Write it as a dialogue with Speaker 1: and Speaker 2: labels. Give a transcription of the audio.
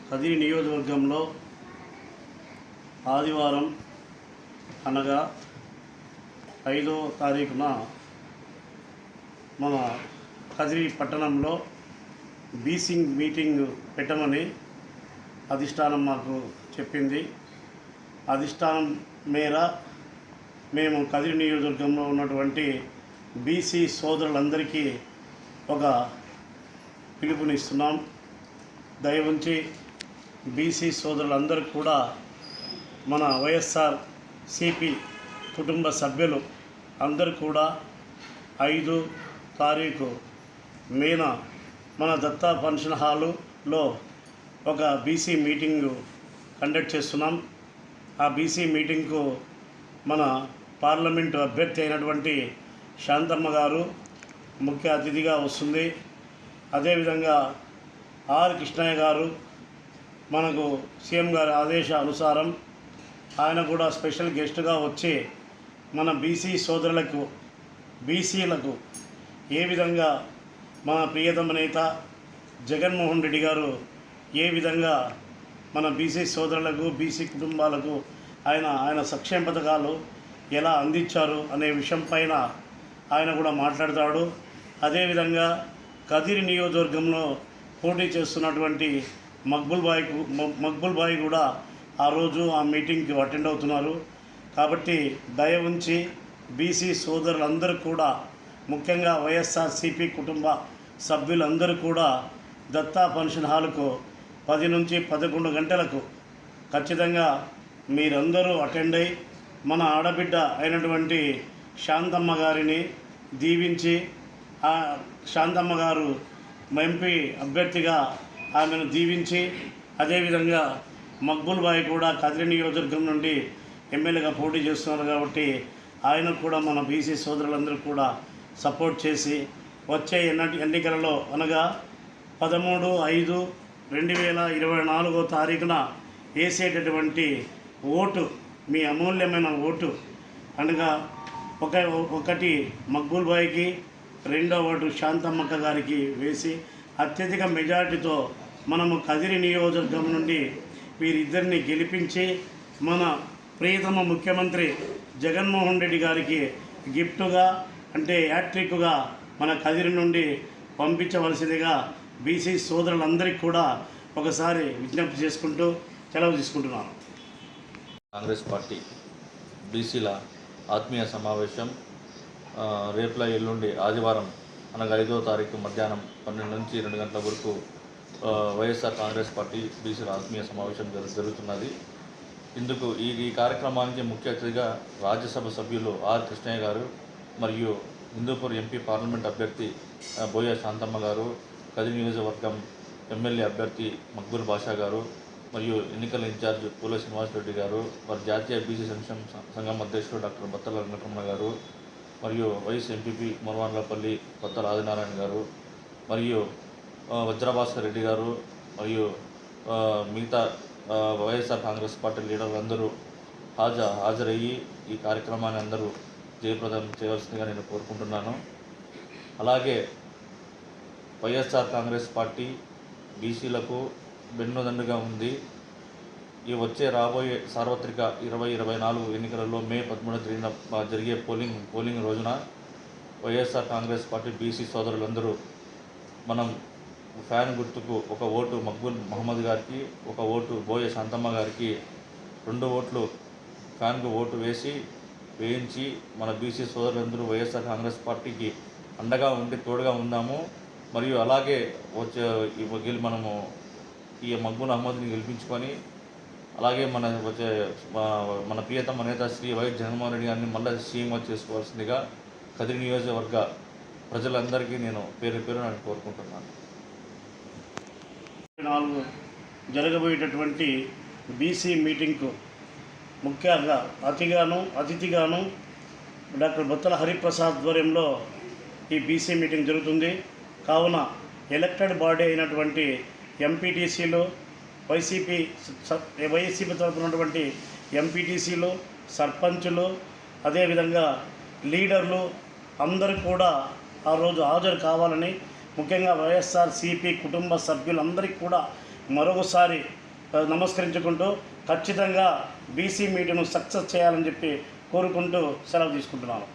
Speaker 1: కదిరి నియోజకవర్గంలో ఆదివారం అనగా 5వ తారీఖున మన కదిరి పట్టణంలో బీసీ మీటింగ్ పెట్టమని అధిష్టానం మాకు చెప్పింది. అధిష్టానం మేర మేము కదిరి నియోజకవర్గంలో ఉన్నటువంటి బీసీ సోదరులందరికీ ఒక పిలుపునిస్తున్నాం. దయవుంచి బీసీ సోదరులందరూ కూడా మన వైఎస్ఆర్ సిపి కుటుంబ సభ్యులు అందరూ కూడా 5 తారీఖు మేన మన దత్తా ఫంక్షన్ హాలులో ఒక బీసీ మీటింగు కండక్ట్ చేస్తున్నాం. ఆ బీసీ మీటింగ్కు మన పార్లమెంటు అభ్యర్థి అయినటువంటి శాంతమ్మ గారు ముఖ్య అతిథిగా వస్తుంది. అదేవిధంగా ఆర్ కృష్ణయ్య గారు మనకు సీఎం గారి ఆదేశానుసారం ఆయన కూడా స్పెషల్ గెస్ట్గా వచ్చి మన బీసీ సోదరులకు బీసీలకు ఏ విధంగా మన ప్రియతమ నేత జగన్మోహన్ రెడ్డి గారు ఏ విధంగా మన బీసీ సోదరులకు బీసీ కుటుంబాలకు ఆయన సంక్షేమ పథకాలు ఎలా అందించారు అనే విషయం పైన ఆయన కూడా మాట్లాడతాడు. అదేవిధంగా కదిరి నియోజకవర్గంలో పోటీ చేస్తున్నటువంటి మక్బుల్ బాయ్ కూడా ఆ రోజు ఆ మీటింగ్కి అటెండ్ అవుతున్నారు. కాబట్టి దయ ఉంచి బీసీ సోదరులందరూ కూడా ముఖ్యంగా వైఎస్ఆర్సీపీ కుటుంబ సభ్యులందరూ కూడా దత్తా ఫంక్షన్ హాల్కు 10 నుంచి 11 గంటలకు ఖచ్చితంగా మీరందరూ అటెండ్ అయ్యి మన ఆడబిడ్డ అయినటువంటి శాంతమ్మ గారిని దీవించి ఆ శాంతమ్మ గారు ఎంపీ అభ్యర్థిగా ఆమెను దీవించి అదేవిధంగా మక్బుల్ బాయ్ కూడా కదిరి నియోజకవర్గం నుండి ఎమ్మెల్యేగా పోటీ చేస్తున్నారు. కాబట్టి ఆయనకు కూడా మన బీసీ సోదరులందరూ కూడా సపోర్ట్ చేసి వచ్చే ఎన్నికలలో అనగా 13/5/2024 తారీఖున వేసేటటువంటి ఓటు మీ అమూల్యమైన ఓటు అనగా ఒకటి మక్బుల్ బాయ్కి, 2వ ఓటు శాంతమ్మక్క గారికి వేసి అత్యధిక మెజార్టీతో మనము కదిరి నియోజకవర్గం నుండి వీరిద్దరిని గెలిపించి మన ప్రియతమ ముఖ్యమంత్రి జగన్మోహన్ రెడ్డి గారికి గిఫ్టుగా అంటే యాట్రిక్గా మన కదిరి నుండి పంపించవలసిందిగా బీసీ సోదరులందరికీ కూడా ఒకసారి విజ్ఞప్తి చేసుకుంటూ సెలవు తీసుకుంటున్నాను.
Speaker 2: కాంగ్రెస్ పార్టీ బీసీల ఆత్మీయ సమావేశం రేపుల ఎల్లుండి ఆదివారం అనగా 5వ తారీఖు మధ్యాహ్నం 12 నుంచి 2 గంటల వరకు వైఎస్ఆర్ కాంగ్రెస్ పార్టీ బీసీల ఆత్మీయ సమావేశం జరుగుతున్నది. ఇందుకు ఈ కార్యక్రమానికి ముఖ్య అతిథిగా రాజ్యసభ సభ్యులు ఆర్ కృష్ణయ్య గారు మరియు హిందూపూర్ ఎంపీ పార్లమెంట్ అభ్యర్థి బోయ శాంతమ్మ గారు, కదిరి నియోజకవర్గం ఎమ్మెల్యే అభ్యర్థి మక్బుల్ బాషా గారు మరియు ఎన్నికల ఇన్ఛార్జ్ పూల శ్రీనివాసరెడ్డి గారు, వారి జాతీయ బీసీ సంక్షేమ సంఘం అధ్యక్షుడు డాక్టర్ బత్తల వెంకటరమణ గారు మరియు వైఎస్ ఎంపీపీ మురవాన్లపల్లి బత్తల ఆదినారాయణ గారు మరియు వజ్రభాస్కర్ రెడ్డి గారు మరియు మిగతా వైఎస్ఆర్ కాంగ్రెస్ పార్టీ లీడర్లందరూ హాజరయ్యి ఈ కార్యక్రమాన్ని అందరూ జయప్రదం చేయవలసిందిగా నేను కోరుకుంటున్నాను. అలాగే వైఎస్ఆర్ కాంగ్రెస్ పార్టీ బీసీలకు వెన్నుదన్నుగా ఉంది. ఈ రాబోయే సార్వత్రిక 2024 ఎన్నికలలో మే 13న జరిగే పోలింగ్ రోజున వైఎస్ఆర్ కాంగ్రెస్ పార్టీ బీసీ సోదరులందరూ మనం ఫ్యాన్ గుర్తుకు ఒక ఓటు మక్బుల్ మహమ్మద్ గారికి, ఒక ఓటు బోయ శాంతమ్మ గారికి, 2 ఓట్లు ఫ్యాన్కు ఓటు వేయించి మన బీసీ సోదరులందరూ వైఎస్ఆర్ కాంగ్రెస్ పార్టీకి అండగా ఉండి తోడుగా ఉందాము. మరియు అలాగే మనము ఈ మక్బుల్ అహ్మద్ని గెలిపించుకొని అలాగే మన ప్రియతమ నేత శ్రీ వైఎస్ జగన్మోహన్ రెడ్డి గారిని మళ్ళీ సీఎంగా చేసుకోవాల్సిందిగా కదిరి నియోజకవర్గ ప్రజలందరికీ నేను పేరు నేను కోరుకుంటున్నాను.
Speaker 1: 4 జరగబోయేటటువంటి బీసీ మీటింగ్కు ముఖ్యంగా అతిథిగాను డాక్టర్ బత్తల హరిప్రసాద్ ఆధ్వర్యంలో ఈ బీసీ మీటింగ్ జరుగుతుంది. కావున ఎలక్టెడ్ బాడీ అయినటువంటి ఎంపీటీసీలు, వైసీపీ తరఫున ఉన్నటువంటి ఎంపీటీసీలు, సర్పంచులు, అదేవిధంగా లీడర్లు అందరూ కూడా ఆ రోజు హాజరు కావాలని ముఖ్యంగా వైఎస్ఆర్సీపీ కుటుంబ సభ్యులందరికీ కూడా మరొకసారి నమస్కరించుకుంటూ ఖచ్చితంగా బీసీ మీటింగ్ను సక్సెస్ చేయాలని చెప్పి కోరుకుంటూ సెలవు తీసుకుంటున్నాను.